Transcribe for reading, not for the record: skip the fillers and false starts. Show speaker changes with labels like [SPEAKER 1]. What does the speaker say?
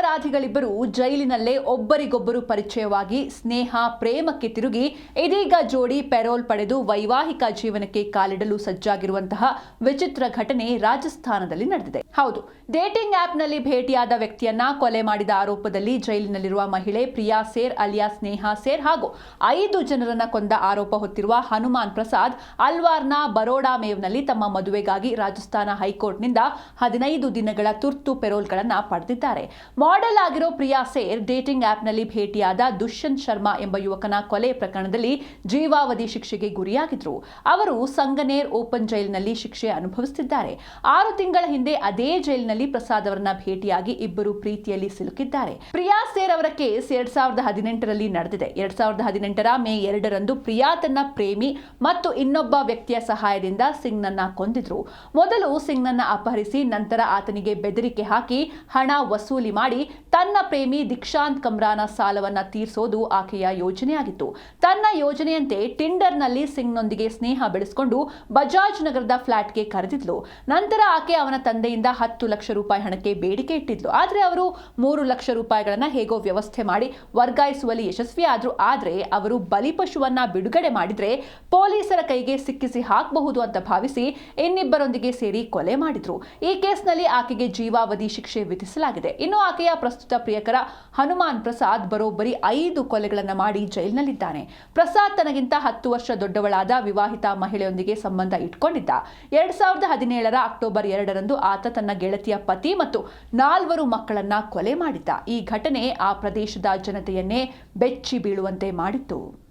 [SPEAKER 1] ಅಪರಾಧಿಗಳಿಬ್ಬರು ಜೈಲಿನಲ್ಲೇ ಒಬ್ಬರಿಗೊಬ್ಬರು ಪರಿಚಯವಾಗಿ ಸ್ನೇಹ ಪ್ರೇಮಕ್ಕೆ ತಿರುಗಿ ಇದೀಗ ಜೋಡಿ ಪೆರೋಲ್ ಪಡೆದು ವೈವಾಹಿಕ ಜೀವನಕ್ಕೆ ಕಾಲಿಡಲು ಸಜ್ಜಾಗಿರುವಂತಹ ವಿಚಿತ್ರ ಘಟನೆ ರಾಜಸ್ಥಾನದಲ್ಲಿ ನಡೆದಿದೆ. ಹೌದು, ಡೇಟಿಂಗ್ ಆಪ್ನಲ್ಲಿ ಭೇಟಿಯಾದ ವ್ಯಕ್ತಿಯನ್ನ ಕೊಲೆ ಮಾಡಿದ ಆರೋಪದಲ್ಲಿ ಜೈಲಿನಲ್ಲಿರುವ ಮಹಿಳೆ ಪ್ರಿಯಾ ಸೇರ್ ಅಲಿಯಾ ಸ್ನೇಹಾ ಸೇರ್ ಹಾಗೂ 5 ಜನರನ್ನ ಕೊಂದ ಆರೋಪ ಹೊತ್ತಿರುವ ಹನುಮಾನ್ ಪ್ರಸಾದ್ ಅಲ್ವಾರ್ನ ಬರೋಡಾ ಮೇವ್ನಲ್ಲಿ ತಮ್ಮ ಮದುವೆಗಾಗಿ ರಾಜಸ್ಥಾನ ಹೈಕೋರ್ಟ್ನಿಂದ 15 ದಿನಗಳ ತುರ್ತು ಪೆರೋಲ್ಗಳನ್ನು ಪಡೆದಿದ್ದಾರೆ. ಮಾಡೆಲ್ ಆಗಿರೋ ಪ್ರಿಯಾ ಸೇರ್ ಡೇಟಿಂಗ್ ಆಪ್ನಲ್ಲಿ ಭೇಟಿಯಾದ ದುಷ್ಯಂತ್ ಶರ್ಮಾ ಎಂಬ ಯುವಕನ ಕೊಲೆ ಪ್ರಕರಣದಲ್ಲಿ ಜೀವಾವಧಿ ಶಿಕ್ಷೆಗೆ ಗುರಿಯಾಗಿದ್ರು. ಅವರು ಸಂಗನೇರ್ ಓಪನ್ ಜೈಲಿನಲ್ಲಿ ಶಿಕ್ಷೆ ಅನುಭವಿಸುತ್ತಿದ್ದಾರೆ. 6 ತಿಂಗಳ ಹಿಂದೆ ಅದೇ ಜೈಲಿನಲ್ಲಿ ಪ್ರಸಾದ್ ಅವರನ್ನ ಭೇಟಿಯಾಗಿ ಇಬ್ಬರು ಪ್ರೀತಿಯಲ್ಲಿ ಸಿಲುಕಿದ್ದಾರೆ. ಪ್ರಿಯಾ ಸೇರ್ ಅವರ ಕೇಸ್ 2018ರಲ್ಲಿ ನಡೆದಿದೆ. 2018ರ ಮೇ 2ರಂದು ಪ್ರಿಯಾ ತನ್ನ ಪ್ರೇಮಿ ಮತ್ತು ಇನ್ನೊಬ್ಬ ವ್ಯಕ್ತಿಯ ಸಹಾಯದಿಂದ ಸಿಂಗ್ನನ್ನ ಕೊಂದಿದ್ರು. ಮೊದಲು ಸಿಂಗ್ನನ್ನ ಅಪಹರಿಸಿ ನಂತರ ಆತನಿಗೆ ಬೆದರಿಕೆ ಹಾಕಿ ಹಣ ವಸೂಲಿ ಮಾಡಿ ತನ್ನ ಪ್ರೇಮಿ ದೀಕ್ಷಾಂತ್ ಕಮ್ರಾನ ಸಾಲವನ್ನ ತೀರಿಸೋದು ಆಕೆಯ ಯೋಜನೆಯಾಗಿತ್ತು. ತನ್ನ ಯೋಜನೆಯಂತೆ ಟಿಂಡರ್ನಲ್ಲಿ ಸಿಂಗ್ನೊಂದಿಗೆ ಸ್ನೇಹ ಬೆಳೆಸಿಕೊಂಡು ಬಜಾಜ್ ನಗರದ ಫ್ಲಾಟ್ಗೆ ಕರೆದಿದ್ಲು. ನಂತರ ಆಕೆ ಅವನ ತಂದೆಯಿಂದ 10 ಲಕ್ಷ ರೂಪಾಯಿ ಹಣಕ್ಕೆ ಬೇಡಿಕೆ ಇಟ್ಟಿದ್ಲು. ಆದರೆ ಅವರು 3 ಲಕ್ಷ ರೂಪಾಯಿಗಳನ್ನ ಹೇಗೋ ವ್ಯವಸ್ಥೆ ಮಾಡಿ ವರ್ಗಾಯಿಸುವಲ್ಲಿ ಯಶಸ್ವಿಯಾದ್ರು. ಆದರೆ ಅವರು ಬಲಿಪಶುವನ್ನ ಬಿಡುಗಡೆ ಮಾಡಿದ್ರೆ ಪೊಲೀಸರ ಕೈಗೆ ಸಿಕ್ಕಿಸಿ ಹಾಕಬಹುದು ಅಂತ ಭಾವಿಸಿ ಇನ್ನಿಬ್ಬರೊಂದಿಗೆ ಸೇರಿ ಕೊಲೆ ಮಾಡಿದ್ರು. ಈ ಕೇಸ್ನಲ್ಲಿ ಆಕೆಗೆ ಜೀವಾವಧಿ ಶಿಕ್ಷೆ ವಿಧಿಸಲಾಗಿದೆ. ಇನ್ನು ಆಕೆಯ ಪ್ರಸ್ತುತ ಪ್ರಿಯಕರ ಹನುಮಾನ್ ಪ್ರಸಾದ್ ಬರೋಬ್ಬರಿ 5 ಕೊಲೆಗಳನ್ನು ಮಾಡಿ ಜೈಲಿನಲ್ಲಿದ್ದಾನೆ. ಪ್ರಸಾದ್ ತನಗಿಂತ 10 ವರ್ಷ ದೊಡ್ಡವಳಾದ ವಿವಾಹಿತ ಮಹಿಳೆಯೊಂದಿಗೆ ಸಂಬಂಧ ಇಟ್ಕೊಂಡಿದ್ದ. 2017ರ ಅಕ್ಟೋಬರ್ 2ರಂದು ಆತ ತನ್ನ ಗೆಳತಿಯ ಪತಿ ಮತ್ತು 4 ಮಕ್ಕಳನ್ನ ಕೊಲೆ ಮಾಡಿದ್ದ. ಈ ಘಟನೆ ಆ ಪ್ರದೇಶದ ಜನತೆಯನ್ನೇ ಬೆಚ್ಚಿ ಬೀಳುವಂತೆ ಮಾಡಿತ್ತು.